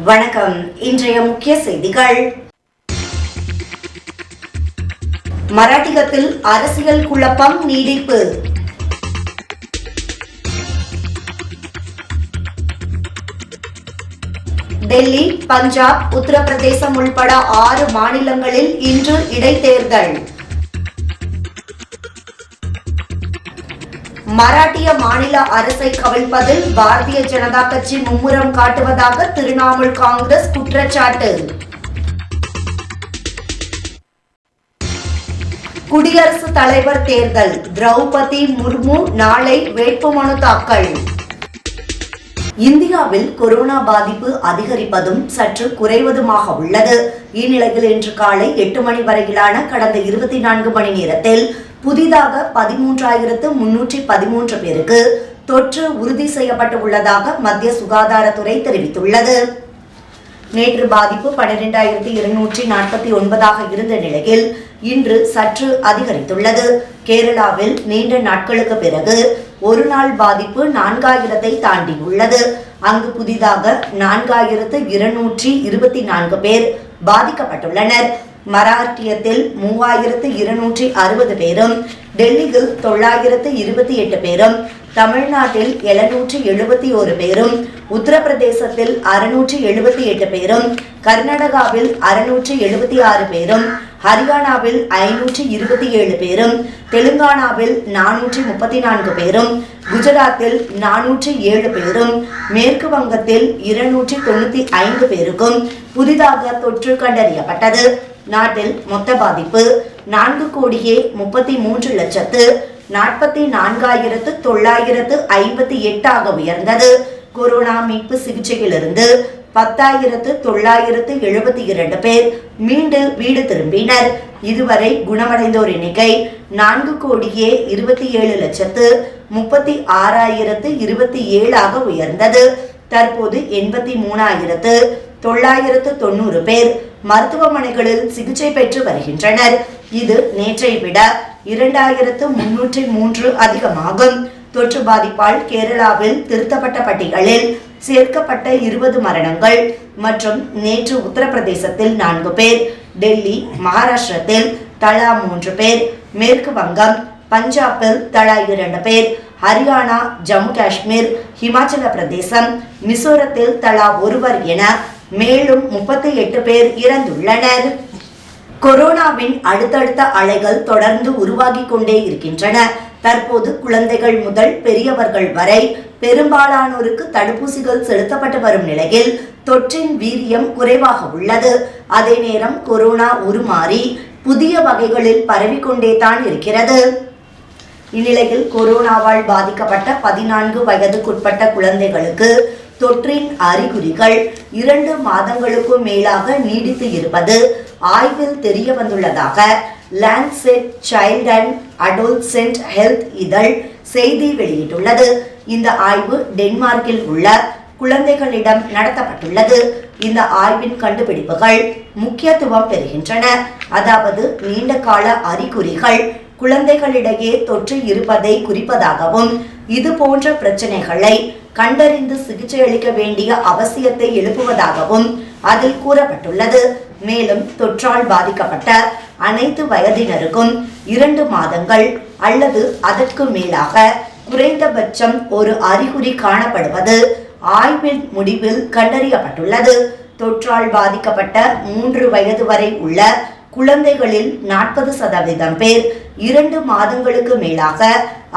வணக்கம். இன்றைய முக்கிய செய்திகள். மராட்டியத்தில் அரசியல் குழப்பம் நீடிப்பு. டெல்லி, பஞ்சாப், உத்தரப்பிரதேசம் உள்பட 6 மாநிலங்களில் இன்று இடைத்தேர்தல். மராட்டிய மாநில அரசை கவிழ்ப்பதில் பாரதிய ஜனதா கட்சி மும்முரம் காட்டுவதாக திரிணாமுல் காங்கிரஸ் குற்றச்சாட்டு. குடியரசுத் தலைவர் தேர்தல். திரௌபதி முர்மு நாளை வேட்புமனு தாக்கல். இந்தியாவில் கொரோனா பாதிப்பு அதிகரிப்பதும் சற்று குறைவதுமாக உள்ளது. இந்நிலையில் இன்று காலை 8 மணி வரையிலான கடந்த 24 மணி நேரத்தில் புதிதாக 13,313 பேருக்கு தொற்று உறுதி செய்யப்பட்டுள்ளதாக மத்திய சுகாதாரத்துறை தெரிவித்துள்ளது. நேற்று பாதிப்பு 12,249 இருந்த நிலையில் இன்று சற்று அதிகரித்துள்ளது. கேரளாவில் நீண்ட நாட்களுக்கு பிறகு ஒரு நாள் பாதிப்பு 4,000 தாண்டியுள்ளது. அங்கு புதிதாக 4,224 பேர் பாதிக்கப்பட்டுள்ளனர். மராட்டியத்தில் 3,260 பேரும், டெல்லியில் 928 பேரும், தமிழ்நாட்டில் 771 பேரும், உத்தரப்பிரதேசத்தில் 678 பேரும், கர்நாடகாவில் 676 பேரும், ஹரியானாவில் 527 பேரும், தெலுங்கானாவில் 434 பேரும், குஜராத்தில் 407 பேரும், மேற்கு வங்கத்தில் 295 பேருக்கும் புதிதாக தொற்று கண்டறியப்பட்டது. நாட்டில் மொத்த பாதிப்பு 4,34,44,958 உயர்ந்தது. கொரோனா மீட்பு சிகிச்சையிலிருந்து 10,972 பேர் மீண்டு வீடு திரும்பினர். இதுவரை குணமடைந்தோர் எண்ணிக்கை 4,27,36,027 உயர்ந்தது. தற்போது 83,990 பேர் மருத்துவமனைகளில் சிகிச்சை பெற்று வருகின்றனர். இது நேற்றை விட 2,303 அதிகமாகும். தொற்று பாதிப்பால் கேரளாவில் திருத்தப்பட்ட பட்டியலில் சேர்க்கப்பட்ட 20 மரணங்கள் மற்றும் நேற்று உத்தரப்பிரதேசத்தில் 4 பேர், டெல்லி, மகாராஷ்டிரத்தில் தலா 3 பேர், மேற்கு வங்கம், பஞ்சாபில் தலா 2 பேர், ஹரியானா, ஜம்மு காஷ்மீர், ஹிமாச்சல பிரதேசம், மிசோரத்தில் தலா 1 என மேலும் 38 பேர் இறந்துள்ளனர். கொரோனாவின் அடுத்தடுத்த அலைகள் தொடர்ந்து உருவாகி கொண்டே இருக்கின்றன. தற்போது குழந்தைகள் முதல் பெரியவர்கள் வரை பெரும்பாலானோருக்கு தடுப்பூசிகள் செலுத்தப்பட்டு வரும் நிலையில் தொற்றின் வீரியம் குறைவாக உள்ளது. அதே நேரம் கொரோனா உருமாறி புதிய வகைகளில் பரவிக்கொண்டே தான் இருக்கிறது. இந்நிலையில் கொரோனாவால் பாதிக்கப்பட்ட 14 வயதுக்குட்பட்ட குழந்தைகளுக்கு தொற்றின் அறிகுறிகள் 2 மாதங்களுக்கும் மேலாக நீடித்து இருப்பது ஆய்வில் தெரிய வந்துள்ளதாக Lancet child and adolescent health இதழ் செய்தி வெளியிட்டுள்ளது. இந்த ஆய்வு டென்மார்க்கில் உள்ள குழந்தைகளிடம் நடத்தப்பட்டுள்ளது. இந்த ஆய்வின் கண்டுபிடிப்புகள் முக்கியத்துவம் பெறுகின்றன. அதாவது நீண்ட கால அறிகுறிகள் குழந்தைகளிடையே தொற்று இருப்பதை குறிப்பதாகவும் இது போன்ற பிரச்சனைகளை கண்டறிந்து சிகிச்சை அளிக்க வேண்டிய அவசியத்தை எழுப்புவதாகவும் அதில் கூறப்பட்டுள்ளது. மேலும் தொற்றால் பாதிக்கப்பட்ட அனைத்து வயதினருக்கும் 2 மாதங்கள் அல்லது அதற்கு மேலாக குறைந்தபட்சம் ஒரு அறிகுறி காணப்படுவது ஆய்வின் முடிவில் கண்டறியப்பட்டுள்ளது. தொற்றால் பாதிக்கப்பட்ட 3 வயது வரை உள்ள குழந்தைகளில் 40% பேர் 2 மாதங்களுக்கு மேலாக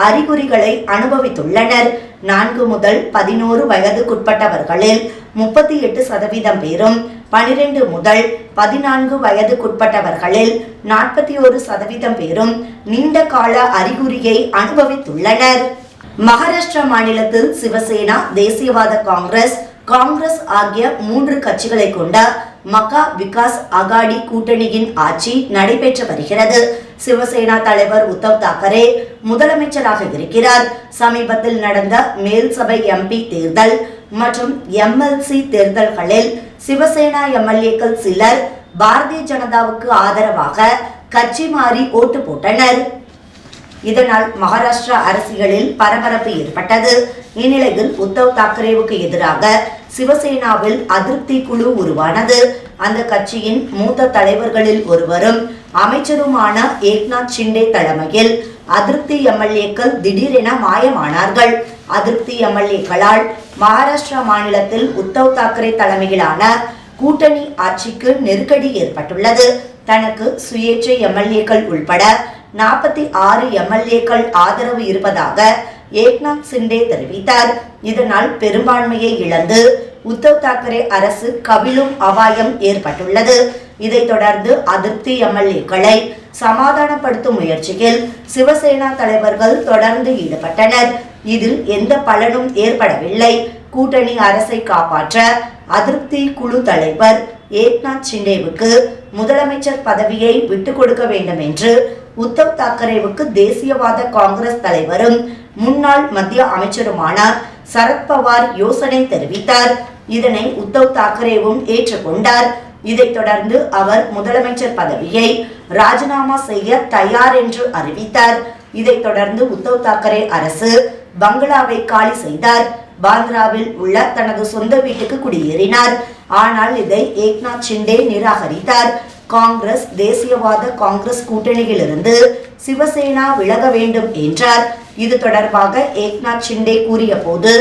அறிகுறிகளை அனுபவித்துள்ளனர். 4 முதல் 11 வயதுக்குட்பட்டவர்களில் 38% பேரும், 12 முதல் 14 வயதுக்குட்பட்டவர்களில் 41% பேரும் நீண்ட கால அறிகுறியை அனுபவித்துள்ளனர். மகாராஷ்டிரா மாநிலத்தில் சிவசேனா, தேசியவாத காங்கிரஸ் ஆகிய 3 கட்சிகளை கொண்ட மக்கா விகாஸ் அகாடி கூட்டணியின் ஆட்சி நடைபெற்று வருகிறது. சிவசேனா தலைவர் உத்தவ் தாக்கரே முதலமைச்சராக இருக்கிறார். சமீபத்தில் நடந்த மேல் சபை MP தேர்தல் மற்றும் MLC தேர்தல்களில் சிவசேனா MLAக்கள் சிலர் பாரதிய ஜனதாவுக்கு ஆதரவாக கட்சி மாறி ஓட்டு போட்டனர். இதனால் மகாராஷ்டிரா அரசியலில் பரபரப்பு ஏற்பட்டது. இந்நிலையில் உத்தவ் தாக்கரேவுக்கு எதிராக சிவசேனாவில் அதிருப்தி குழு உருவானது. அந்த கட்சியின் மூத்த தலைவர்களில் ஒருவரும் அமைச்சருமான ஏக்நாத் ஷிண்டே தலைமையில் அதிருப்தி எம்எல்ஏக்கள் திடீரென மாயமானார்கள். அதிருப்தி எம்எல்ஏக்களால் மகாராஷ்டிரா மாநிலத்தில் உத்தவ் தாக்கரே தலைமையிலான கூட்டணி ஆட்சிக்கு நெருக்கடி ஏற்பட்டுள்ளது. தனக்கு சுயேட்சை எம்எல்ஏக்கள் உள்பட 46 எம்எல்ஏக்கள் ஆதரவு இருப்பதாக ஏக்நாத் ஷிண்டே தெரிவித்தார். இதனால் பெரும்பான்மையை இழந்து உத்தவ் தாக்கரே அரசு கவிழும் அபாயம் ஏற்பட்டுள்ளது. இதைத் தொடர்ந்து அதிருப்தி எம்எல்ஏக்களை சமாதானப்படுத்தும் முயற்சியில் சிவசேனா தலைவர்கள் தொடர்ந்து ஈடுபட்டனர். இதில் எந்த பலனும் ஏற்படவில்லை. கூட்டணி அரசை காப்பாற்ற அதிருப்தி குழு தலைவர் ஏக்நாத் ஷிண்டேவுக்கு முதலமைச்சர் பதவியை விட்டுக் கொடுக்க வேண்டும் என்று உத்தவ் தாக்கரேவுக்கு தேசியவாத காங்கிரஸ் தலைவரும் முன்னாள் மத்திய அமைச்சருமான சரத்பவார் யோசனை தெரிவித்தார். இதனை உத்தவ் தாக்கரேவும் ஏற்றுக்கொண்டார். இதைத் தொடர்ந்து அவர் முதலமைச்சர் பதவியை ராஜினாமா செய்ய தயார் என்று அறிவித்தார். இதைத் தொடர்ந்து உத்தவ் தாக்கரே அரசு பங்களாவை காலி செய்தார். பாந்திராவில் உள்ள தனது சொந்த வீட்டுக்கு குடியேறினார். ஆனால் இதை ஏக்நாத் ஷிண்டே நிராகரித்தார். காங்கிரஸ் தேசியவாத காங்கிரஸ் கூட்டணியிலிருந்து சிவசேனா விலக வேண்டும் என்றார். இது தொடர்பாக ஏக்நாத் ஷிண்டே கூறிய போது,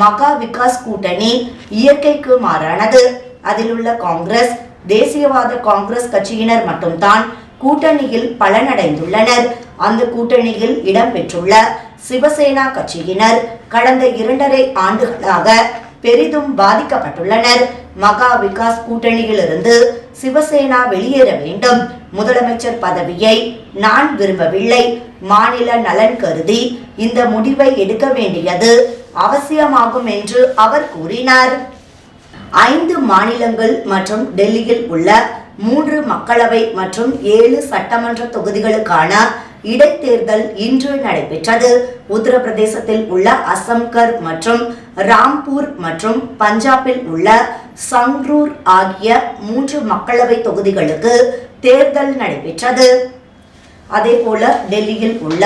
மகா விகாஸ் கூட்டணி இயற்கைக்கு மாறானது. அதில் உள்ள காங்கிரஸ் தேசியவாத காங்கிரஸ் கட்சியினர் மட்டும்தான் கூட்டணியில் பலனடைந்துள்ளனர். அந்த கூட்டணியில் இடம்பெற்றுள்ள சிவசேனா கட்சியினர் கடந்த 2.5 ஆண்டுகளாக பெரிதும் பாதிக்கப்பட்டுள்ளனர். மகா விகாஸ் கூட்டணியிலிருந்து சிவசேனா வெளியேற வேண்டும். முதலமைச்சர் பதவியை நான் விரும்பவில்லை. மாநில நலன் கருதி இந்த முடிவை எடுக்க வேண்டியது அவசியமாகும் என்று அவர் கூறினார். 5 மாநிலங்கள் மற்றும் டெல்லியில் உள்ள 3 மக்களவை மற்றும் 7 சட்டமன்ற தொகுதிகளுக்கான இடைத்தேர்தல் இன்று நடைபெற்றது. உத்தரப்பிரதேசத்தில் உள்ள அசம்கர் மற்றும் ராம்பூர் மற்றும் பஞ்சாபில் உள்ள சங்ரூர் ஆகிய 3 மக்களவை தொகுதிகளுக்கு தேர்தல் நடைபெற்றது. அதேபோல டெல்லியில் உள்ள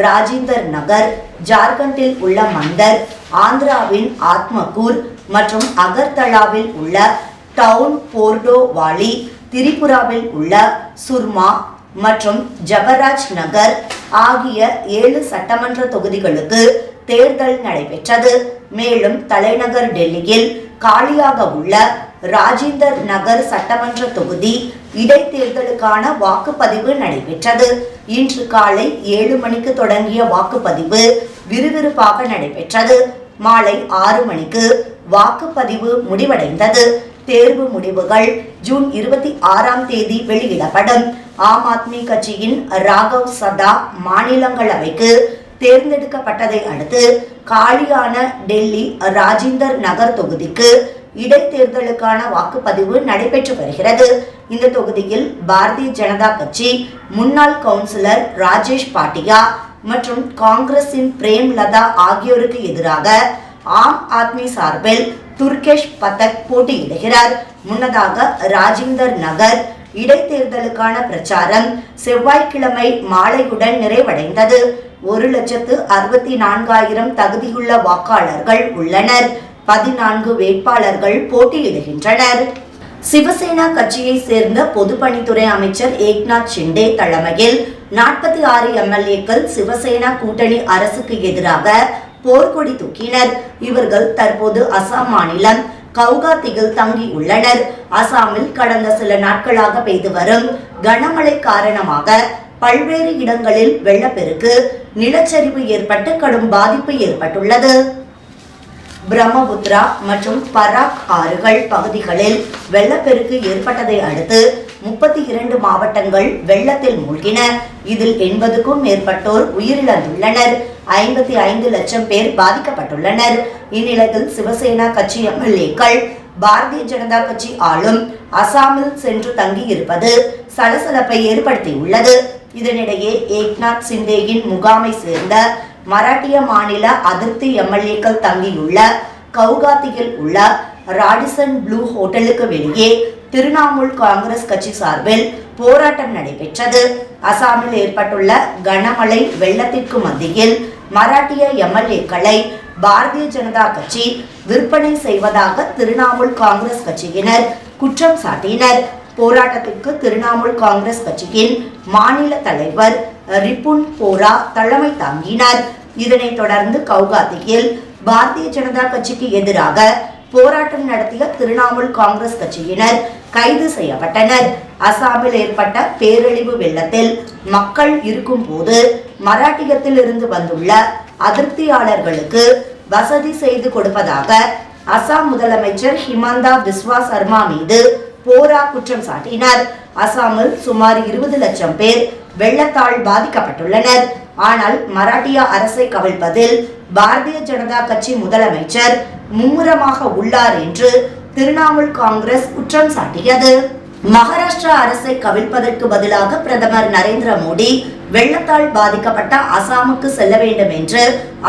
ராஜிந்தர் நகர், ஜார்க்கண்டில் உள்ள மந்தர், ஆந்திராவின் ஆத்மகூர் மற்றும் அகர்தலாவில் உள்ள டவுன் போர்டோ வாலி, திரிபுராவில் உள்ள சுர்மா மற்றும் ஜபராஜ் நகர் ஆகிய 7 சட்டமன்ற தொகுதிகளுக்கு தேர்தல் நடைபெற்றது. மேலும் தலைநகர் டெல்லியில் காலியாக உள்ள ராஜிந்தர் நகர் சட்டமன்ற தொகுதி இடைத்தேர்தலுக்கான வாக்குப்பதிவு நடைபெற்றது. இன்று காலை 7 மணிக்கு தொடங்கிய வாக்குப்பதிவு விறுவிறுப்பாக நடைபெற்றது. மாலை 6 மணிக்கு வாக்குப்பதிவு முடிவடைந்தது. தேர்வு முடிவுகள் ஜூன் 26ஆம் தேதி வெளியிடப்படும். ஆம் ஆத்மி கட்சியின் ராகவ் சதா மாநிலங்களவைக்கு தேர்ந்தெடுக்கப்பட்டதை அடுத்து காலியான டெல்லி ராஜிந்தர் நகர் தொகுதிக்கு இடைத்தேர்தலுக்கான வாக்குப்பதிவு நடைபெற்று வருகிறது. இந்த தொகுதியில் பாரதிய ஜனதா கட்சி முன்னாள் கவுன்சிலர் ராஜேஷ் பாட்டியா மற்றும் காங்கிரசின் பிரேம்லதா ஆகியோருக்கு எதிராக ஆம் ஆத்மி சார்பில் துர்கேஷ் பதக் போட்டியிடுகிறார். முன்னதாக ராஜிந்தர் நகர் இடைத்தேர்தலுக்கான பிரச்சாரம் செவ்வாய்க்கிழமை மாலையுடன் நிறைவடைந்தது. 1,64,000 தகுதியுள்ள வாக்காளர்கள் உள்ளனர். 14 வேட்பாளர்கள் போட்டியிடுகின்றனர். சிவசேனா கட்சியை சேர்ந்த பொதுப்பணித்துறை அமைச்சர் ஏக்நாத் ஷிண்டே தலைமையில் 46 எம்எல்ஏக்கள் சிவசேனா கூட்டணி அரசுக்கு எதிராக போர்க்கொடி தூக்கினர். இவர்கள் தற்போது அசாம் மாநிலம் கவுகாத்தியில் தங்கி உள்ளனர். அசாமில் கடந்த சில நாட்களாக பெய்து வரும் கனமழை காரணமாக பல்வேறு இடங்களில் வெள்ளப்பெருக்கு, நிலச்சரிவு ஏற்பட்டு கடும் பாதிப்பு ஏற்பட்டுள்ளது. பிரம்மபுத்திரா மற்றும் பராக் ஆறுகள் பகுதிகளில் வெள்ளப்பெருக்கு ஏற்பட்டதை அடுத்து 32 மாவட்டங்கள் வெள்ளத்தில் மூழ்கின. இதில் 80க்கும் மேற்பட்டோர் உயிரிழந்துள்ளனர். 55 லட்சம் பேர் பாதிக்கப்பட்டுள்ளனர். இந்நிலையில் சிவசேனா கட்சி எம்எல்ஏக்கள் பாரதிய ஜனதா கட்சி ஆளும் அசாமில் சென்று தங்கி இருப்பது சலசலப்பை ஏற்படுத்தியுள்ளது. இதனிடையே ஏக்நாத் ஷிண்டேயின் முகாமை சேர்ந்த மராட்டிய மாநில அதிருப்தி எம்எல்ஏக்கள் தங்கியுள்ள கவுகாத்தியில் உள்ள ராடிசன் ப்ளூ ஹோட்டலுக்கு வெளியே திரிணாமுல் காங்கிரஸ் கட்சி சார்பில் போராட்டம் நடைபெற்றது. அசாமில் ஏற்பட்டுள்ள கனமழை வெள்ளத்திற்கு மத்தியில் மராட்டிய எம்எல்ஏக்களை பாரதிய ஜனதா கட்சி விற்பனை செய்வதாக திரிணாமுல் காங்கிரஸ் கட்சியினர் குற்றம் சாட்டினர். போராட்டத்திற்கு திரிணாமுல் காங்கிரஸ் கட்சியின் மாநில தலைவர் ரிபுன் போரா தலைமை தாங்கினார். இதனைத் தொடர்ந்து கவுகாத்தியில் பாரதிய ஜனதா கட்சிக்கு எதிராக போராட்டம் நடத்திய திரிணாமுல் காங்கிரஸ் கட்சியினர் கைது செய்யப்பட்டனர். அசாமில் ஏற்பட்ட பேரழிவு வெள்ளத்தில் மக்கள் இருக்கும் போது மராட்டியத்தில் இருந்து வந்துள்ள அதிருப்தியாளர்களுக்கு வசதி செய்து கொடுப்பதாக அசாம் முதலமைச்சர் ஹிமந்தா பிஸ்வா சர்மா மீது போரா குற்றம் சாட்டினார். அசாமில் சுமார் 20 லட்சம் பேர் வெள்ளத்தால் பாதிக்கப்பட்டுள்ளனர். ஆனால் மராட்டிய அரசை கவிழ்ப்பதில் பாரதிய ஜனதா கட்சி முதலமைச்சர் மும்முரமாக உள்ளார் என்று திரிணாமுல் காங்கிரஸ் குற்றம் சாட்டியது. மகாராஷ்டிரா அரசை கவிழ்ப்பதற்கு பதிலாக பிரதமர் நரேந்திர மோடி வெள்ளத்தால் பாதிக்கப்பட்ட அசாமுக்கு செல்ல வேண்டும் என்று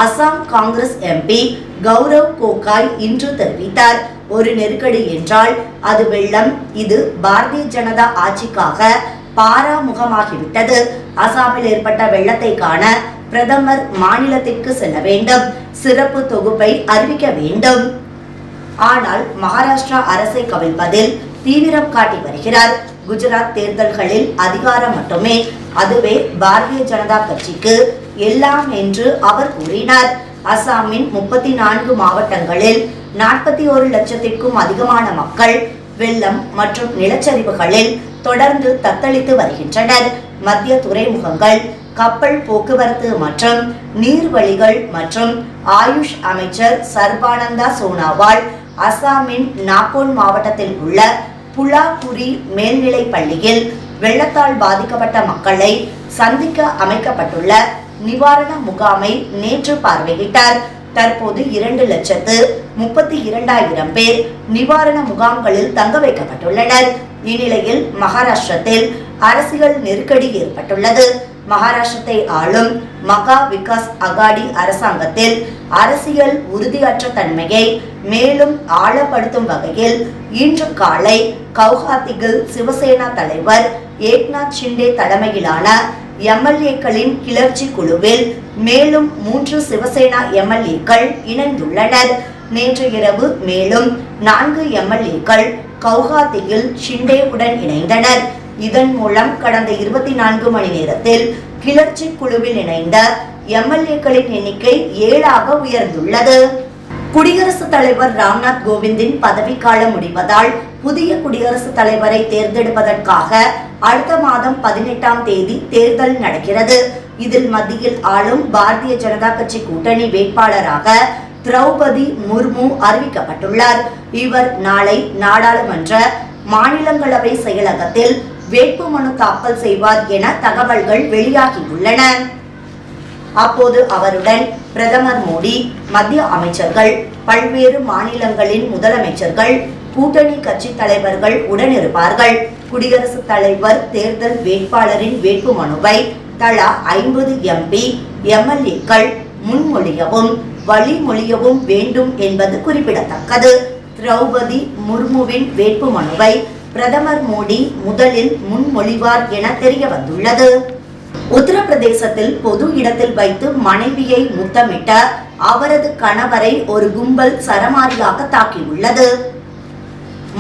அசாம் காங்கிரஸ் எம்பி கௌரவ் கோகாய் இன்று தெரிவித்தார். ஒரு நெருக்கடி என்றால் அது வெள்ளம். இது பாரதிய ஜனதா ஆட்சிக்காக பாராமுகமாகிவிட்டது. அசாமில் ஏற்பட்ட வெள்ளத்தை காண பிரதமர் மாநிலத்திற்கு செல்ல வேண்டும், சிறப்பு தொகுப்பை அறிவிக்க வேண்டும். ஆனால் மகாராஷ்டிரா அரசை கவிழ்ப்பதில் தீவிரம் காட்டி வருகிறார். குஜராத் தேர்தல்களில் அதிகாரம் மட்டுமே, அதுவே பாரதிய ஜனதா கட்சிக்கு எல்லாம் என்று அவர் கூறினார். அசாமின் 34 மாவட்டங்களில் 41 லட்சத்திற்கும் அதிகமான மக்கள் வெள்ளம் மற்றும் நிலச்சரிவுகளில் தொடர்ந்து தத்தளித்து வருகின்றனர். மத்திய துறைமுகங்கள், கப்பல் போக்குவரத்து மற்றும் நீர்வழிகள் மற்றும் ஆயுஷ் அமைச்சர் சர்பானந்தா சோனாவால் அசாமின் நாகோன் மாவட்டத்தில் உள்ள புலாபுரி மேல்நிலை பள்ளியில் வெள்ளத்தால் பாதிக்கப்பட்ட மக்களை சந்திக்க அமைக்கப்பட்டுள்ள நிவாரண முகாமை நேற்று பார்வையிட்டார். தற்போது 2,32,000 பேர் நிவாரண முகாம்களில் தங்க வைக்கப்பட்டுள்ளனர். இந்நிலையில் மகாராஷ்டிரத்தில் அரசியல் நெருக்கடி ஏற்பட்டுள்ளது. மகாராஷ்டிரத்தை ஆளும் மகா விகாஸ் அகாடி அரசாங்கத்தில் அரசியல் உறுதியற்ற தன்மையை மேலும் ஆழப்படுத்தும் வகையில் இன்று காலை கவுஹாத்தியில் சிவசேனா தலைவர் ஏக்நாத் ஷிண்டே தலைமையிலான எம்எல்ஏக்களின் கிளர்ச்சி குழுவில் மேலும் 3 சிவசேனா எம்எல்ஏக்கள் இணைந்துள்ளனர். நேற்று இரவு மேலும் 4 எம்எல்ஏக்கள் கவுஹாத்தியில் ஷிண்டேவுடன் இணைந்தனர். இதன் மூலம் கடந்த 24 மணி நேரத்தில் கிளர்ச்சி குழுவில் இணைந்த எம்எல்ஏக்களின் எண்ணிக்கை 7ஆக உயர்ந்துள்ளது. குடியரசுத் தலைவர் ராம்நாத் கோவிந்தின் பதவிக்காலம் முடிவதால் புதிய குடியரசுத் தலைவரை தேர்ந்தெடுப்பதற்காக அடுத்த மாதம் 18ஆம் தேதி தேர்தல் நடக்கிறது. இதில் மத்தியில் ஆளும் பாரதிய ஜனதா கட்சி கூட்டணி வேட்பாளராக திரௌபதி முர்மு அறிவிக்கப்பட்டுள்ளார். இவர் நாளை நாடாளுமன்ற மாநிலங்களவை செயலகத்தில் வேட்புமனு தாக்கல் செய்வார் என தகவல்கள் வெளியாகியுள்ளன. அப்போது அவருடன் பிரதமர் மோடி, மத்திய அமைச்சர்கள், பல்வேறு மாநிலங்களின் முதலமைச்சர்கள், கூட்டணி கட்சி தலைவர்கள் உடனிருப்பார்கள். குடியரசுத் தலைவர் தேர்தல் வேட்பாளரின் வேட்புமனுவை தலா 50 MP எம்எல்ஏக்கள் முன்மொழியவும் வழிமொழியவும் வேண்டும் என்பது குறிப்பிடத்தக்கது. திரௌபதி முர்முவின் வேட்புமனுவை பிரதமர் மோடி முதலில் முன்மொழிவார் என தெரிய வந்துள்ளது. உத்தரப்பிரதேசத்தில் பொது இடத்தில் வைத்து மனைவியை முத்தமிட்ட அவரது கணவரை ஒரு கும்பல் சரமாரியாக தாக்கியுள்ளது.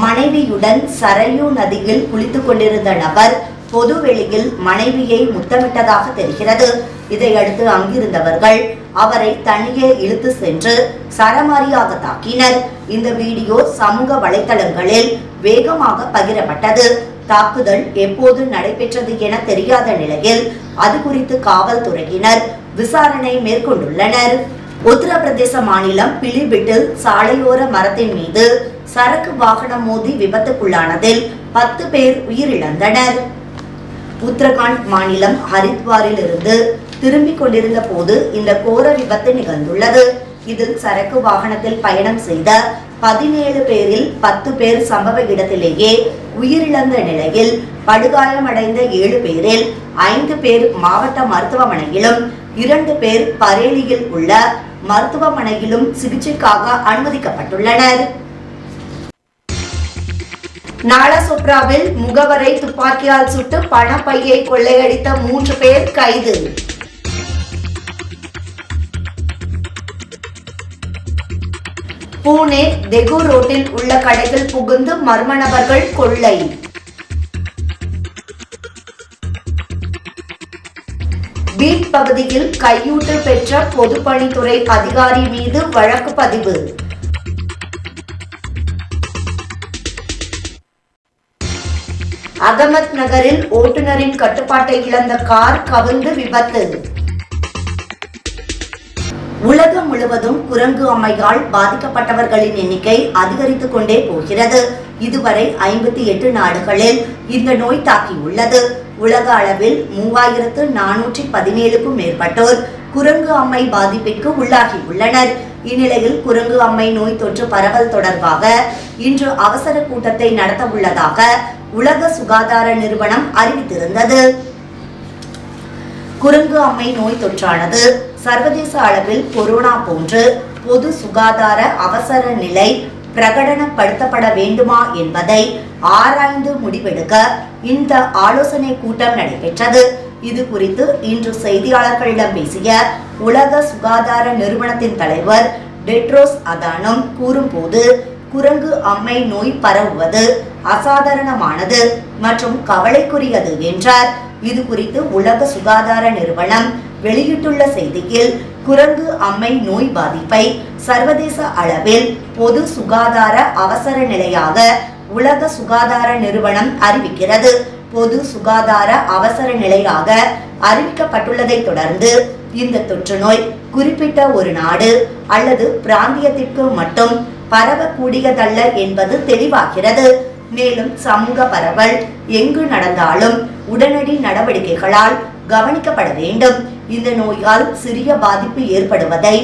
மனைவியுடன் சரையு நதியில் குளித்துக் கொண்டிருந்த நபர் பொதுவெளியில் மனைவியை முத்தமிட்டதாக தெரிகிறது. இதையடுத்து அங்கிருந்தவர்கள் அவரை தனியே இழுத்து சென்று சரமாரியாக தாக்கினர். இந்த வீடியோ சமூக வலைதளங்களில் வேகமாக பகிரப்பட்டது. தாக்குதல் எப்போது நடைபெற்றது என தெரியாத நிலையில் அது குறித்து காவல்துறையினர் விசாரணை மேற்கொண்டுள்ளனர். உத்தரப்பிரதேச மாநிலம் பிலிபிட்டில் சாலையோர மரத்தின் மீது சரக்கு வாகனம் மோதி விபத்துக்குள்ளானதில் 10 பேர் உயிரிழந்தனர். உத்தரகாண்ட் மாநிலம் ஹரித்வாரில் இருந்து திரும்பிக் கொண்டிருந்த போது இந்த கோர விபத்து நிகழ்ந்துள்ளது. இதில் சரக்கு வாகனத்தில் பயணம் செய்த 17 பேரில் 10 பேர் சம்பவ இடத்திலேயே உயிரிழந்த நிலையில் படுகாயமடைந்த 7 பேரில் 5 பேர் மாவட்ட மருத்துவமனையிலும் 2 பேர் பரேலியில் உள்ள மருத்துவமனையிலும் சிகிச்சைக்காக அனுமதிக்கப்பட்டுள்ளனர். நாலசோப்ராவில் முகவரை துப்பாக்கியால் சுட்டு பணப்பையை கொள்ளையடித்த 3 பேர் கைது. பூனே தெகு ரோட்டில் உள்ள கடைகள் புகுந்து மர்ம நபர்கள் கொள்ளை. பீட் பகுதியில் கையூட்டு பெற்ற பொதுப்பணித்துறை அதிகாரி மீது வழக்கு பதிவு. அகமத் நகரில் ஓட்டுநரின் கட்டுப்பாட்டை இழந்த கார் கவிழ்ந்து விபத்து. உலகம் முழுவதும் குரங்கு அம்மையால் பாதிக்கப்பட்டவர்களின் எண்ணிக்கை அதிகரித்துக் கொண்டே போகிறது. இதுவரை 58 நாடுகளில் இந்த நோய் தாக்கியுள்ளது. உலக அளவில் 3417க்கும் மேற்பட்டோர் குரங்கு அம்மை பாதிப்பிற்கு உள்ளாகியுள்ளனர். இந்நிலையில் குரங்கு அம்மை நோய் தொற்று பரவல் தொடர்பாக இன்று அவசர கூட்டத்தை நடத்த உள்ளதாக உலக சுகாதார நிறுவனம் அறிவித்திருந்தது. குரங்கு அம்மை நோய் தொற்றானது சர்வதேச அளவில் கொரோனா போன்று பொது சுகாதார அவசர நிலை பிரகடனப்படுத்தப்பட வேண்டுமா என்பதை ஆராய்ந்து முடிவெடுக்க இந்த ஆலோசனை கூட்டம் நடைபெற்றது. இது குறித்து இன்று செய்தியாளர்களிடம் பேசிய உலக சுகாதார நிறுவனத்தின் தலைவர் டெட்ரோஸ் அதானம் கூறும்போது, குரங்கு அம்மை நோய் பரவுவது அசாதாரணமானது மற்றும் கவலைக்குரியது என்றார். இது குறித்து உலக சுகாதார நிறுவனம் வெளியிட்டுள்ள செய்தியில், குரங்கு அம்மை நோய் பாதிப்பை சர்வதேச அளவில் பொது சுகாதார அவசர நிலையாக உலக சுகாதார நிறுவனம் அறிவிக்கிறது. பொது சுகாதார அவசர நிலையாக அறிவிக்கப்பட்டுள்ளதை தொடர்ந்து இந்த தொற்று நோய் குறிப்பிட்ட ஒரு நாடு அல்லது பிராந்தியத்திற்கு மட்டும் பரவக்கூடியதல்ல என்பது தெளிவாகிறது. மேலும் சமூக பரவல் எங்கு நடந்தாலும் உடனடி நடவடிக்கைகளால் கவனிக்கப்பட வேண்டும். இந்த நோயால் சிறிய பாதிப்பு ஏற்படுவதை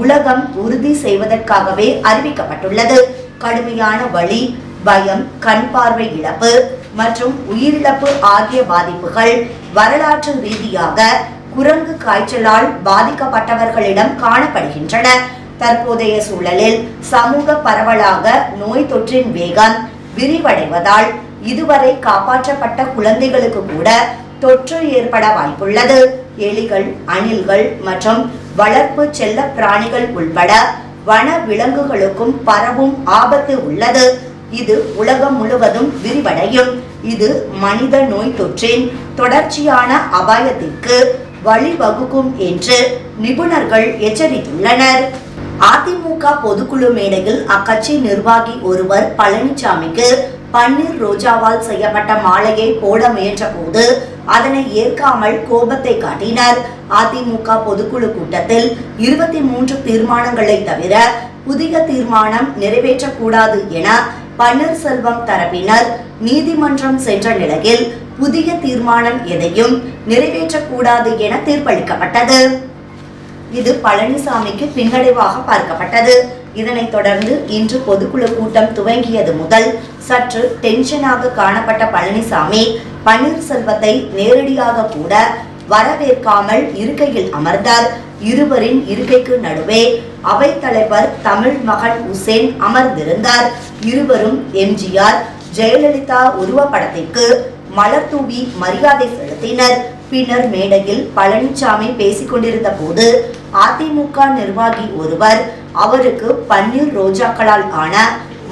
உலகம் உறுதி செய்வதற்காகவே அறிவிக்கப்பட்டுள்ளது. கடுமையான வலி, பயம், கண் பார்வை இழப்பு மற்றும் உயிரிழப்பு ஆகிய பாதிப்புகள் வரலாற்று ரீதியாக குரங்கு காய்ச்சலால் பாதிக்கப்பட்டவர்களிடம் காணப்படுகின்றன. தற்போதைய சூழலில் சமூக பரவலாக நோய் தொற்றின் வேகம் விரிவடைவதால் இதுவரை காப்பாற்றப்பட்ட குழந்தைகளுக்கு கூட தொற்று ஏற்பட வாய்ப்புள்ளது. எலிகள், அணில்கள் மற்றும் வளர்ப்பு செல்ல பிராணிகள் உள்பட வன விலங்குகளுக்கும் பரவும் ஆபத்து உள்ளது. இது உலகம் முழுவதும் விரிவடையும். இது மனித நோய் தொற்றின் தொடர்ச்சியான அபாயத்திற்கு வழிவகுக்கும் என்று நிபுணர்கள் எச்சரித்துள்ளனர். அதிமுக பொதுக்குழு மேடையில் அக்கட்சி நிர்வாகி ஒருவர் பழனிசாமிக்கு பன்னீர் ரோஜாவால் செய்யப்பட்ட மாலையை போட முயன்ற போது அதனை ஏற்காமல் கோபத்தை காட்டினர். அதிமுக பொதுக்குழு கூட்டத்தில் 23 தீர்மானங்களை தவிர புதிய தீர்மானம் நிறைவேற்றக்கூடாது என பன்னீர்செல்வம் தரப்பினர் நீதிமன்றம் சென்ற நிலையில் புதிய தீர்மானம் எதையும் நிறைவேற்றக்கூடாது என தீர்ப்பளிக்கப்பட்டது. இது பழனிசாமிக்கு பின்னடைவாக பார்க்கப்பட்டது. இதனைத் தொடர்ந்து இன்று பொதுக்குழு கூட்டம் துவங்கியது முதல் சற்று டென்ஷனாக காணப்பட்ட பழனிசாமி பன்னீர்செல்வத்தை நேரடியாக கூட வரவேற்காமல் இருக்கையில் அமர்ந்தார். இருவரின் இருக்கைக்கு நடுவே அவைத் தலைவர் தமிழ் மகன் உசேன் அமர்ந்திருந்தார். இருவரும் எம்ஜிஆர், ஜெயலலிதா உருவப்படத்திற்கு மலர் தூவி மரியாதை செலுத்தினர். பின்னர் மேடையில் பழனிசாமி பேசிக் கொண்டிருந்த போது அதிமுக நிர்வாகி ஒருவர் அவருக்கு பன்னீர் ரோஜாக்களால் ஆன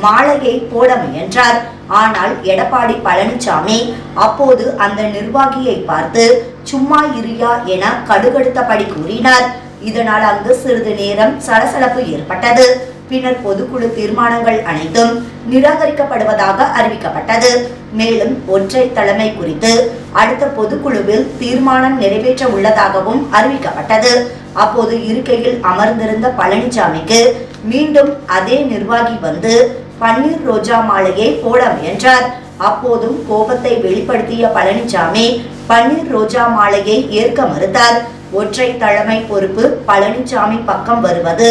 மாலையை போட முயன்றார். ஆனால் எடப்பாடி பழனிசாமி அப்போது அந்த நிர்வாகியை பார்த்து சும்மா இரியா என கடுகடுத்தபடி கூறினார். இதனால் அங்கு சிறிது நேரம் சலசலப்பு ஏற்பட்டது. பின்னர் பொதுக்குழு தீர்மானங்கள் அனைத்தும் நிராகரிக்கப்படுவதாக அறிவிக்கப்பட்டது. மேலும் ஒற்றை தலைமை குறித்து அடுத்த பொதுக்குழுவில் தீர்மானம் நிறைவேற்ற உள்ளதாகவும் அறிவிக்கப்பட்டது. அப்போது இருக்கையில் அமர்ந்திருந்த பழனிசாமிக்கு மீண்டும் அதே நிர்வாகி வந்து பன்னீர் ரோஜா மாலையை போட முயன்றார். அப்போதும் கோபத்தை வெளிப்படுத்திய பழனிசாமி பன்னீர் ரோஜா மாலையை ஏற்க மறுத்தார். ஒற்றை தலைமை பொறுப்பு பழனிசாமி பக்கம் வருவது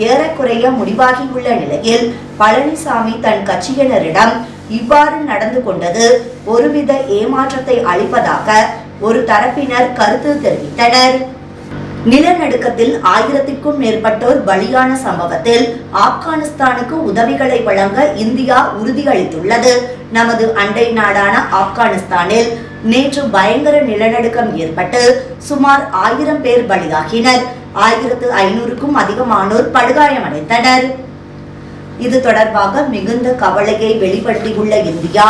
ஏறக்குறைய முடிவாகியுள்ள நிலையில் பழனிசாமி தன் கட்சியினரிடம் இவ்வாறு நடந்து கொண்டது ஒருவித ஏமாற்றத்தை அளிப்பதாக ஒரு தரப்பினர் கருத்து தெரிவித்தனர். நிலநடுக்கத்தில் 1000க்கும் மேற்பட்டோர் பலியான சம்பவத்தில் ஆப்கானிஸ்தானுக்கு உதவிகளை வழங்க இந்தியா உறுதியளித்துள்ளது. நமது அண்டை நாடான ஆப்கானிஸ்தானில் நேற்று பயங்கர நிலநடுக்கம் ஏற்பட்டு சுமார் 1000 பேர் பலியாகினர். 1500க்கும் அதிகமானோர் படுகாயமடைந்தனர். இது தொடர்பாக மிகுந்த கவலையை வெளிப்படுத்தியுள்ள இந்தியா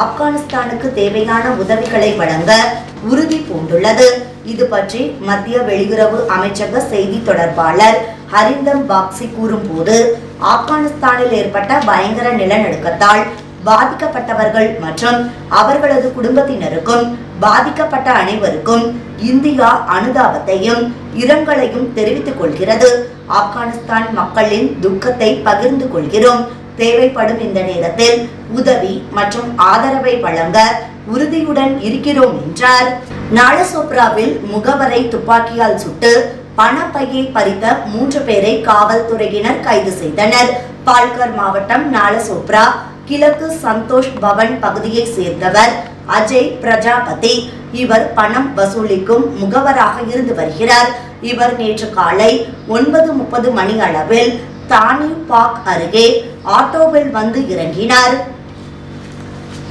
ஆப்கானிஸ்தானுக்கு தேவையான உதவிகளை வழங்க உறுதி பூண்டுள்ளது. இது பற்றி மத்திய வெளியுறவு அமைச்சக செய்தி தொடர்பாளர் ஹரிந்தம் பாக்சி கூறும்போது, ஆப்கானிஸ்தானில் ஏற்பட்ட பயங்கர நிலநடுக்கத்தால் பாதிக்கப்பட்டவர்கள் மற்றும் அவர்களது குடும்பத்தினருக்கும் பாதிக்கப்பட்ட அனைவருக்கும் இந்தியா அனுதாபத்தையும் இரங்கலையும் தெரிவித்துக் கொள்கிறது. ஆப்கானிஸ்தான் மக்களின் துக்கத்தை பகிர்ந்து கொள்கிறோம். தேவைப்படும் இந்த நேரத்தில் உதவி மற்றும் ஆதரவை வழங்க உறுதியுடன் இருக்கிறோம் என்றார். நாலசோப்ராவில் முகவரை துப்பாக்கியால் சுட்டு பணப்பையை பறித்த 3 பேரை காவல்துறையினர் கைது செய்தனர். பால்கர் மாவட்டம் நாலசோப்ரா கிழக்கு சந்தோஷ் பவன் பகுதியை சேர்ந்தவர் அஜய் பிரஜாபதி. இவர் பணம் வசூலிக்கும் முகவராக இருந்து வருகிறார். இவர் நேற்று காலை 9:30 மணி அளவில் தானி பாக் அருகே ஆட்டோவில் வந்து இறங்கினார்.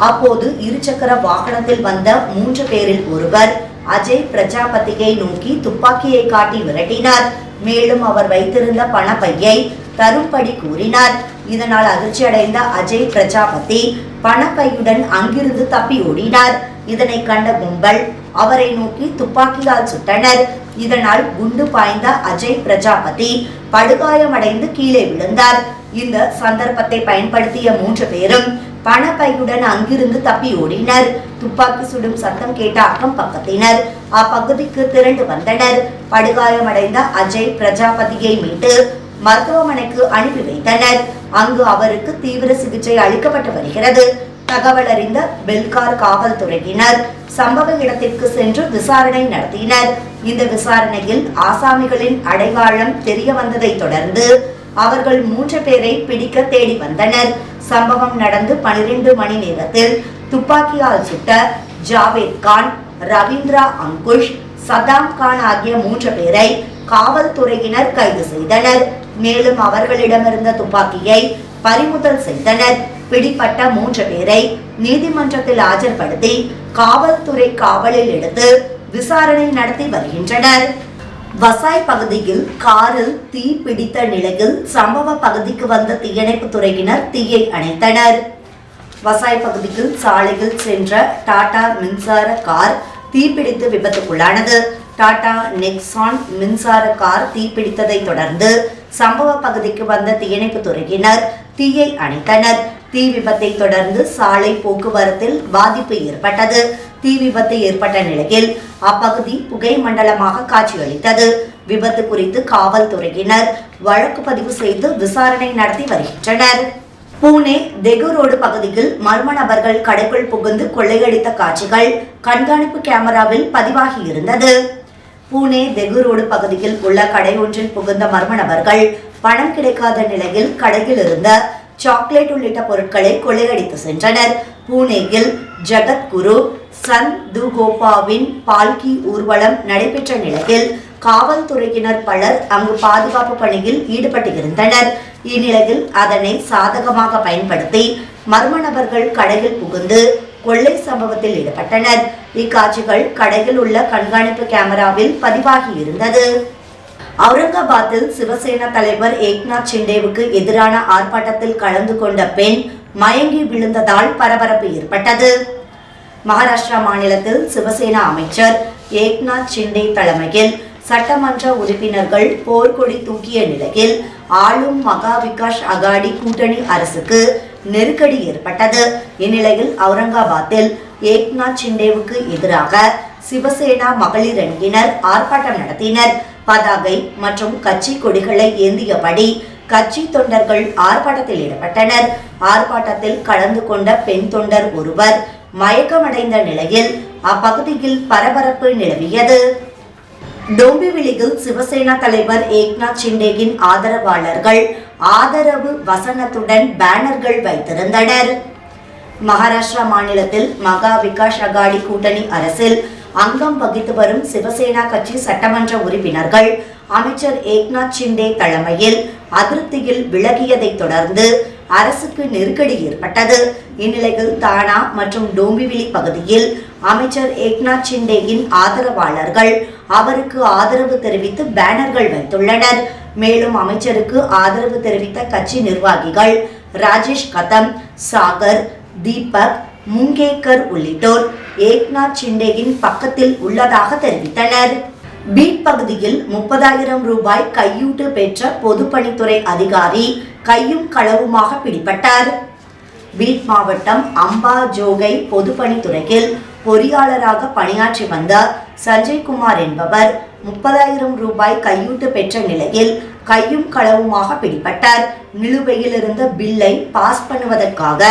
அப்போது இருசக்கர வாகனத்தில் வந்த 3 பேரில் ஒருவர் அஜய் பிரஜாபதியை நோக்கி துப்பாக்கியை காட்டி விரட்டினார். மேலும் அவர் வைத்திருந்த பணப்பையை தரும்படி கூறினார். இதனால் அதிர்ச்சி அடைந்த அஜய் பிரஜாபதி பணப்பையுடன் அங்கிருந்து தப்பி ஓடினார். இதனை கண்ட கும்பல் அவரை நோக்கி துப்பாக்கியால் சுட்டனர். இதனால் குண்டு பாய்ந்த அஜய் பிரஜாபதி படுகாயமடைந்து கீழே விழுந்தார். இந்த சந்தர்ப்பத்தை பயன்படுத்திய 3 பேரும் பணப்பையுடன் அங்கிருந்து தப்பி ஓடினர். துப்பாக்கி சுடும் சத்தம் கேட்ட அக்கம் பக்கத்தினர் அப்பகுதிக்கு திரண்டு வந்தனர். படுகாயமடைந்த அஜய் பிரஜாபதியை மீட்டு மருத்துவமனைக்கு அனுப்பி வைத்தனர். அங்கு அவருக்கு தீவிர சிகிச்சை அளிக்கப்பட்டு வருகிறது. தகவல் அறிந்த பெல்கார் காவல்துறையினர் சம்பவ இடத்திற்கு சென்று விசாரணை நடத்தினர். இந்த விசாரணையில் ஆசாமிகளின் அடையாளம் தெரிய வந்ததை தொடர்ந்து அவர்கள் 3 பேரை பிடிக்க தேடி வந்தனர். சம்பவம் நடந்து 12 மணி நேரத்தில் துப்பாக்கியால் சுட்ட ஜாவேத் கான், ரவீந்திரா அங்குஷ், சதாம் கான் ஆகிய 3 பேரை காவல்துறையினர் கைது செய்தனர். மேலும் அவர்களிடமிருந்த துப்பாக்கியை பறிமுதல் செய்தனர். பிடிப்பட்ட 3 பேரை நீதிமன்றத்தில் ஆஜர்படுத்தி காவல்துறை காவலில் எடுத்து விசாரணை நடத்தி வருகின்றனர். வசாய் பகுதியில் காரில் தீ பிடித்த நிலையில் சம்பவ பகுதிக்கு வந்த தீயணைப்பு துறையினர் தீயை அணைத்தனர். வசாய் பகுதியில் சாலையில் சென்ற டாடா மின்சார கார் தீப்பிடித்து விபத்துக்குள்ளானது. டாடா நெக்ஸான் மின்சார கார் தீப்பிடித்ததை தொடர்ந்து சம்பவ பகுதிக்கு வந்த தீயணைப்பு துறையினர் தீயை அணைத்தனர். தீ விபத்தை தொடர்ந்து சாலை போக்குவரத்தில் பாதிப்பு ஏற்பட்டது. தீ விபத்து ஏற்பட்ட நிலையில் அப்பகுதி புகை மண்டலமாக காட்சியளித்தது. விபத்து குறித்து காவல்துறையினர் வழக்கு பதிவு செய்து விசாரணை நடத்தி வருகின்றனர். பூனே தெகு ரோடு பகுதியில் மர்ம நபர்கள் கடைக்குள் புகுந்து கொள்ளையடித்த காட்சிகள் கண்காணிப்பு கேமராவில் பதிவாகி இருந்தது. பூனே தெகு ரோடு பகுதியில் உள்ள கடை ஒன்றில் புகுந்த மர்ம நபர்கள் பணம் கிடைக்காத நிலையில் கடையில் இருந்த சாக்லேட் உள்ளிட்ட பொருட்களை கொள்ளையடித்து சென்றனர். பூனேயில் ஜகத்குரு சந்துகோபாவின் பால்கி ஊர்வலம் நடைபெற்ற நிலையில் காவல்துறையினர் பலர் அங்கு பாதுகாப்பு பணியில் ஈடுபட்டிருந்தனர். இந்நிலையில் அதனை சாதகமாக பயன்படுத்தி மர்ம நபர்கள் கடையில் புகுந்து கொள்ளை சம்பவத்தில் ஈடுபட்டனர். இக்காட்சிகள் கடையில் உள்ள கண்காணிப்பு கேமராவில் பதிவாகி இருந்தது. அவுரங்காபாத்தில் சிவசேனா தலைவர் ஏக்நாத் ஷிண்டேவுக்கு எதிரான ஆர்ப்பாட்டத்தில் கலந்து கொண்ட பெண் மயங்கி விழுந்ததால் பரபரப்பு ஏற்பட்டது. மகாராஷ்டிரா மாநிலத்தில் சிவசேனா அமைச்சர் ஏக்நாத் ஷிண்டே தலைமையில் சட்டமன்ற உறுப்பினர்கள் போர்க்கொடி தூக்கிய நிலையில் ஆளும் மகா விகாஸ் அகாடி கூட்டணி அரசுக்கு நெருக்கடி ஏற்பட்டது. இந்நிலையில் அவுரங்காபாத்தில் ஏக்நாத் ஷிண்டேவுக்கு எதிராக சிவசேனா மகளிர் அணியினர் ஆர்ப்பாட்டம் நடத்தினர். பதாகை மற்றும் கட்சி கொடிகளை ஏந்தியபடி கட்சி தொண்டர்கள் ஆர்ப்பாட்டத்தில் ஈடுபட்டனர். ஆர்ப்பாட்டத்தில் கலந்து கொண்ட பெண் தொண்டர் ஒருவர் மயக்கமடைந்த நிலையில் அப்பகுதியில் பரபரப்பு நிலவியது. டோம்பிவிலியில் சிவசேனா தலைவர் ஏக்நாத் ஷிண்டேயின் ஆதரவாளர்கள் ஆதரவு வசனத்துடன் பேனர்கள் வைத்திருந்தனர். மகாராஷ்டிரா மாநிலத்தில் மகா விகாஸ் அகாடி கூட்டணி அரசில் அங்கம் வகித்து வரும் சிவசேனா கட்சி சட்டமன்ற உறுப்பினர்கள் அமைச்சர் ஏக்நாத் ஷிண்டே தலைமையில் அதிருப்தியில் விலகியதை தொடர்ந்து அரசுக்கு நெருக்கடி ஏற்பட்டது. இந்நிலையில் தானா மற்றும் டோம்பிவிலி பகுதியில் அமைச்சர் ஏக்நாத் ஷிண்டேயின் ஆதரவாளர்கள் அவருக்கு ஆதரவு தெரிவித்து பேனர்கள் வைத்துள்ளனர். மேலும் அமைச்சருக்கு ஆதரவு தெரிவித்த கட்சி நிர்வாகிகள் ராஜேஷ் கதம், சாகர், தீபக், முங்கேக்கர் உள்ளிட்டோர் ஏக்நாத் ஷிண்டேயின் பக்கத்தில் உள்ளதாக தெரிவித்தனர். பீட் பகுதியில் 30,000 ரூபாய் கையூட்டு பெற்ற பொதுப்பணித்துறை அதிகாரி கையும் களவுமாக பிடிபட்டார். பீட் மாவட்டம் அம்பாஜோகை பொதுப்பணித்துறையில் பொறியாளராக பணியாற்றி வந்த சஞ்சய்குமார் என்பவர் 30,000 ரூபாய் கையூட்டு பெற்ற நிலையில் கையும் களவுமாக பிடிபட்டார். நிலுவையில் இருந்த பில்லை பாஸ் பண்ணுவதற்காக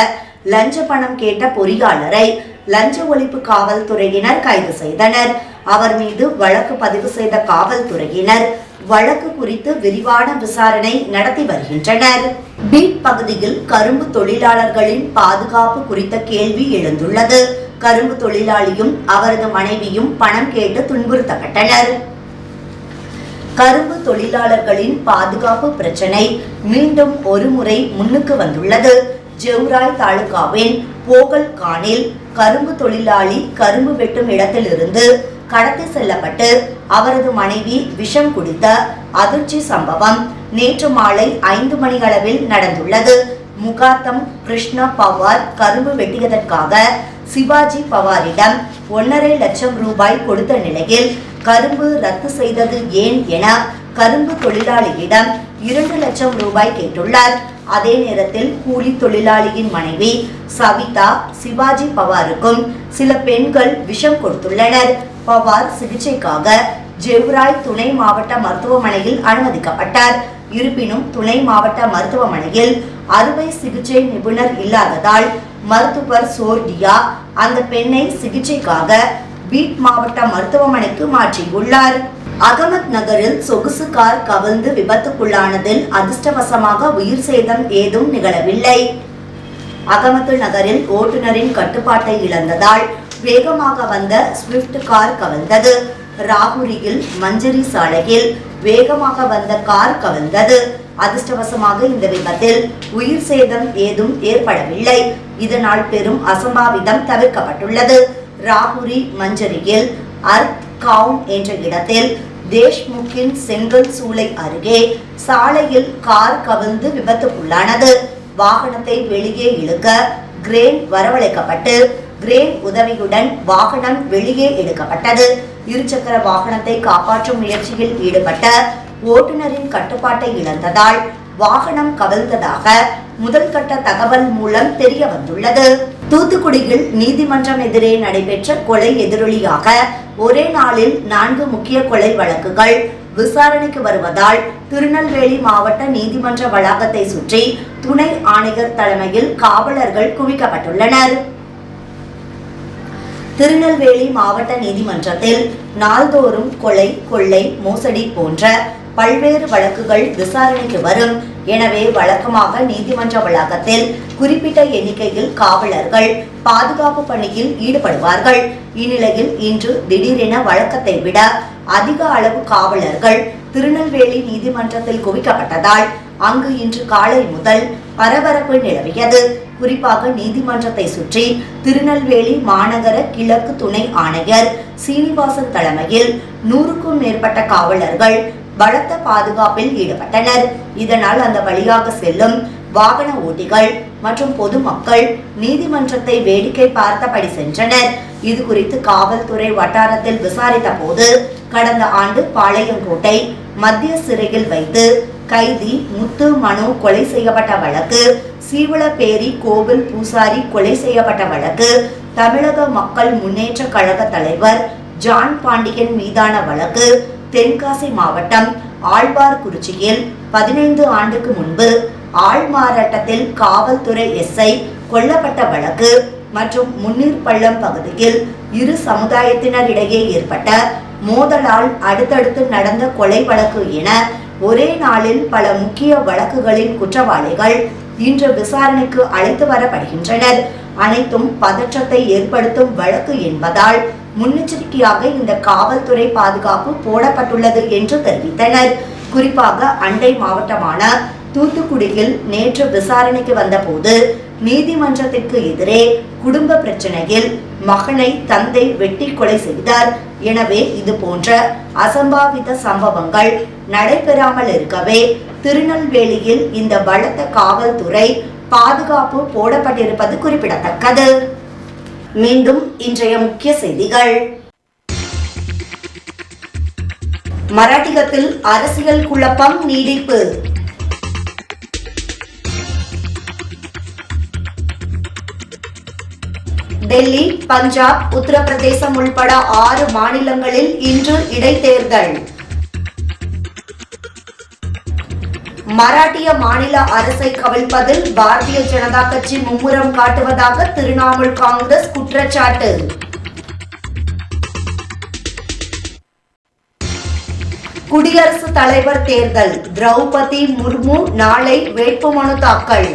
லஞ்ச பணம் கேட்ட பொறியாளரை லஞ்ச ஒழிப்பு காவல்துறையினர் கைது செய்தனர். அவர் மீது வழக்கு பதிவு செய்த காவல்துறையினர் வழக்கு குறித்து விரிவான விசாரணை நடத்தி வருகின்றனர். பீட் பகுதியில் கரும்பு தொழிலாளர்களின் பாதுகாப்பு குறித்த கேள்வி எழுந்துள்ளது. கரும்பு தொழிலாளியும் அவரது மனைவியும் பணம் கேட்டு துன்புறுத்தப்பட்டனர். கரும்பு தொழிலாளர்களின் பாதுகாப்பு பிரச்சனை மீண்டும் ஒருமுறை முன்னுக்கு வந்துள்ளது. ஜெவ்ராய் தாலுகாவின் போகல்கானில் கரும்பு தொழிலாளி கரும்பு வெட்டும் இடத்திலிருந்து கடத்தி செல்லப்பட்டு அவரது மனைவி விஷம் குடித்த அதிர்ச்சி சம்பவம் நேற்று மாலை 5 மணி அளவில் நடந்துள்ளது. முகாத்தம் கிருஷ்ண பவார் கரும்பு வெட்டியதற்காக சிவாஜி பவாரிடம் 1.5 லட்சம் ரூபாய் கொடுத்த நிலையில் கரும்பு ரத்து செய்தது ஏன் என கரும்பு தொழிலாளியிடம் 2 லட்சம் ரூபாய் கேட்டுள்ளார். அதே நேரத்தில் கூலி தொழிலாளியின் மனைவி சவிதா சிவாஜி பவாருக்கும் சில பெண்கள் விஷம் கொடுத்துள்ளனர். பவார் சிகிச்சைக்காக ஜெவ்ராய் துணை மாவட்ட மருத்துவமனையில் அனுமதிக்கப்பட்டார். இருப்பினும் துணை மாவட்ட மருத்துவமனையில் அறுவை சிகிச்சை நிபுணர் இல்லாததால் மருத்துவர் சோர்டியா அந்த பெண்ணை சிகிச்சைக்காக பீட் மாவட்ட மருத்துவமனைக்கு மாற்றியுள்ளார். அகமத் நகரில் சொகுசு கார் கவிழ்ந்து விபத்துக்குள்ளானதில் அதிர்ஷ்டவசமாக உயிர் சேதம் ஏதும் நிகழவில்லை. அகமது நகரில் ஓட்டுநரின் கட்டுப்பாட்டை இழந்ததால் வேகமாக வந்த ஸ்விஃப்ட் கார் கவிழ்ந்தது. ராகுரியில் மஞ்சரி சாலையில் வேகமாக வந்த கார் கவிழ்ந்தது. அதிர்ஷ்டவசமாக இந்த விபத்தில் உயிர் சேதம் ஏதும் ஏற்படவில்லை. இதனால் பெரும் அசம்பாவிதம் தவிர்க்கப்பட்டுள்ளது. ராகுரி மஞ்சரியில் அர்த் கவுன் என்ற இடத்தில் தேஷ்முக்கின் செங்கல் சூளை அருகே சாலையில் கார் கவிழ்ந்து விபத்துக்குள்ளானது. வாகனத்தை வெளியே இழுக்க கிரேன் வரவழைக்கப்பட்டு கிரேன் உதவியுடன் வாகனம் வெளியே எடுக்கப்பட்டது. இருசக்கர வாகனத்தை காப்பாற்றும் முயற்சியில் ஈடுபட்ட ஓட்டுநரின் கட்டுப்பாட்டை இழந்ததால் வாகனம் கவிழ்ந்ததாக முதல் கட்ட தகவல் மூலம் தெரிய வந்துள்ளது. தூத்துக்குடியில் நீதிமன்றம் எதிரே நடைபெற்ற கொலை எதிரொலியாக ஒரே நாளில் 4 முக்கிய கொலை வழக்குகள் விசாரணைக்கு வருவதால் திருநெல்வேலி மாவட்ட நீதிமன்ற வளாகத்தை சுற்றி துணை ஆணையர் தலைமையில் காவலர்கள் குவிக்கப்பட்டுள்ளனர். திருநெல்வேலி மாவட்ட நீதிமன்றத்தில் நாள்தோறும் கொலை, கொள்ளை, மோசடி போன்ற பல்வேறு வழக்குகள் விசாரணைக்கு வரும். எனவே வழக்கமாக நீதிமன்ற வளாகத்தில் குறிப்பிட்ட எண்ணிக்கையில் காவலர்கள் பாதுகாப்பு பணியில் ஈடுபடுவார்கள். இந்நிலையில் இன்று திடீரென வழக்கத்தை விட அதிக அளவு காவலர்கள் திருநெல்வேலி நீதிமன்றத்தில் குவிக்கப்பட்டதால் அங்கு இன்று காலை முதல் பரபரப்பு நிலவியது. குறிப்பாக நீதிமன்றத்தை சுற்றி திருநெல்வேலி மாநகர கிழக்கு துணை ஆணையர் சீனிவாசன் தலைமையில் 100க்கும் மேற்பட்ட காவலர்கள் பலத்த பாதுகாப்பில் ஈடுபட்டனர். இதனால் அந்த வழியாக செல்லும் வாகன ஓட்டிகள் மற்றும் பொதுமக்கள் நீதிமன்றத்தை வேடிக்கை பார்த்தபடி சென்றனர். இது குறித்து காவல்துறை வட்டாரத்தில் விசாரித்த போது கடந்த ஆண்டு பாளையங்கோட்டை மத்திய சிறையில் வைத்து கைதி முத்து மனு கொலை செய்யப்பட்ட வழக்கு, சீவளப்பேரி கோவில் பூசாரி கொலை செய்யப்பட்ட வழக்கு, தமிழக மக்கள் முன்னேற்ற கழக தலைவர் ஜான் பாண்டியன் மீதான வழக்கு, தென்காசி மாவட்டம் ஆழ்வார்குறிச்சியில் 15 ஆண்டுக்கு முன்பு ஆள்மாறாட்டத்தில் காவல்துறை எஸ்ஐ கொல்லப்பட்ட வழக்கு மற்றும் முன்னீர்பள்ளம் பகுதியில் இரு சமுதாயத்தினரிடையே ஏற்பட்ட மோதலால் அடுத்தடுத்து நடந்த கொலை வழக்கு என ஒரே நாளில் பல முக்கிய வழக்குகளின் குற்றவாளிகள் இன்று விசாரணைக்கு அழைத்து வரப்படுகின்றனர். அனைத்தும் பதற்றத்தை ஏற்படுத்தும் வழக்கு என்பதால் முன்னெச்சரிக்கையாக இந்த காவல்துறை பாதுகாப்பு போடப்பட்டுள்ளது என்று தெரிவித்தனர். குறிப்பாக அண்டை மாவட்டமான தூத்துக்குடியில் நேற்று விசாரணைக்கு வந்தபோது நீதிமன்றத்திற்கு எதிரே குடும்ப பிரச்சனையில் மகனை தந்தை வெட்டி கொலை செய்தார். எனவே இது போன்ற அசம்பாவித சம்பவங்கள் நடைபெறாமல் இருக்கவே திருநெல்வேலியில் இந்த பலத்த காவல்துறை பாதுகாப்பு போடப்பட்டிருப்பது குறிப்பிடத்தக்கது. மீண்டும் இன்றைய முக்கிய செய்திகள். மராட்டியத்தில் அரசியல் குழப்பம் நீடிப்பு. டெல்லி, பஞ்சாப், உத்தரப்பிரதேசம் உள்பட 6 மாநிலங்களில் இன்று இடைத்தேர்தல். மராட்டிய மாநில அரசை கவிழ்ப்பதில் பாரதிய ஜனதா கட்சி மும்முரம் காட்டுவதாக திரிணாமுல் காங்கிரஸ் குற்றச்சாட்டு. குடியரசுத் தலைவர் தேர்தல். திரௌபதி முர்மு நாளை வேட்புமனு தாக்கல்.